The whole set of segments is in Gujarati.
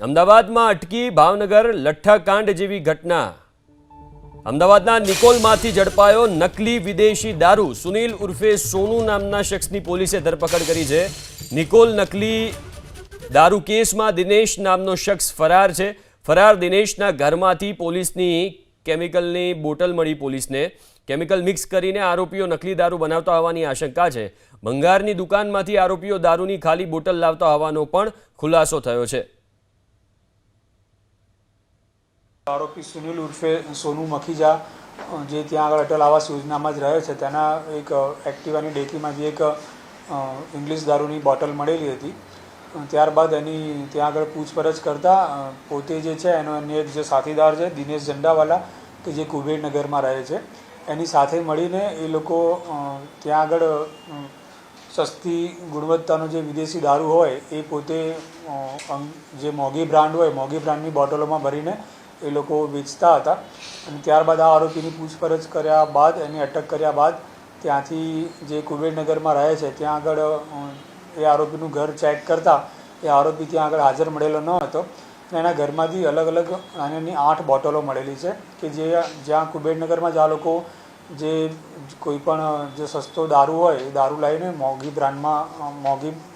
અમદાવાદમાં અટકી ભાવનગર લઠ્ઠાકાંડ જેવી ઘટના। અમદાવાદના નિકોલમાંથી ઝડપાયો નકલી વિદેશી દારૂ। સુનિલ ઉર્ફે સોનુ નામના શખ્સની પોલીસે ધરપકડ કરી છે। નિકોલ નકલી દારૂ કેસમાં દિનેશ નામનો શખ્સ ફરાર છે। ફરાર દિનેશના ઘરમાંથી પોલીસની કેમિકલની બોટલ મળી। પોલીસને કેમિકલ મિક્સ કરીને આરોપીઓ નકલી દારૂ બનાવતા હોવાની આશંકા છે। ભંગારની દુકાનમાંથી આરોપીઓ દારૂની ખાલી બોટલ લાવતા હોવાનો પણ ખુલાસો થયો છે। आरोपी सुनील उर्फे सोनू मखीजा जे ત્યાં આગળ અટલ આવાસ યોજનામાં જ રહે છે તેના એક એક્ટિવાની ડેકીમાંથી એક ઇંગ્લિશ દારૂની બોટલ મળેલી હતી। ત્યારબાદ એની ત્યાં આગળ પૂછપરછ કરતા પોતે જે છે એનો એક જે સાથીદાર છે દિનેશ ઝંડાવાલા કે જે કુબેરનગરમાં રહે છે એની સાથે મળીને એ લોકો ત્યાં આગળ સસ્તી ગુણવત્તાનો જે વિદેશી દારૂ હોય એ પોતે જે મોંઘી બ્રાન્ડ હોય મોંઘી બ્રાન્ડની બોટલોમાં ભરીને એ લોકો વેચતા હતા। અને ત્યારબાદ આ આરોપીની પૂછપરછ કર્યા બાદ એની અટક કર્યા બાદ ત્યાંથી જે કુબેરનગરમાં રહે છે ત્યાં આગળ એ આરોપીનું ઘર ચેક કરતા એ આરોપી ત્યાં આગળ હાજર મળેલો ન હતો। અને એના ઘરમાંથી અલગ અલગ નાની 8 બોટલો મળેલી છે કે જે જ્યાં કુબેરનગરમાં જ આ લોકો જે કોઈપણ જે સસ્તો દારૂ હોય એ દારૂ લાવીને મોંઘી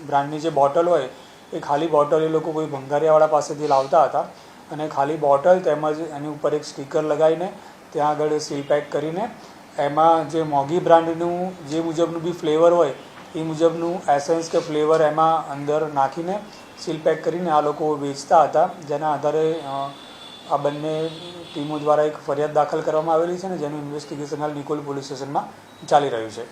બ્રાન્ડની જે બોટલ હોય એ ખાલી બોટલ એ લોકો કોઈ ભંગારિયાવાળા પાસેથી લાવતા હતા। અને ખાલી બોટલ તેમજ એની ઉપર એક સ્ટીકર લગાવીને ત્યાં આગળ સીલ પેક કરીને એમાં જે મોંઘી બ્રાન્ડનું જે મુજબનું બી ફ્લેવર હોય એ મુજબનું એસેન્સ કે ફ્લેવર એમાં અંદર નાખીને સીલ પેક કરીને આ લોકો વેચતા હતા। જેના આધારે આ બંને ટીમો દ્વારા એક ફરિયાદ દાખલ કરવામાં આવેલી છે ને જેનું ઇન્વેસ્ટિગેશન હાલ નિકોલ પોલીસ સ્ટેશનમાં ચાલી રહ્યું છે।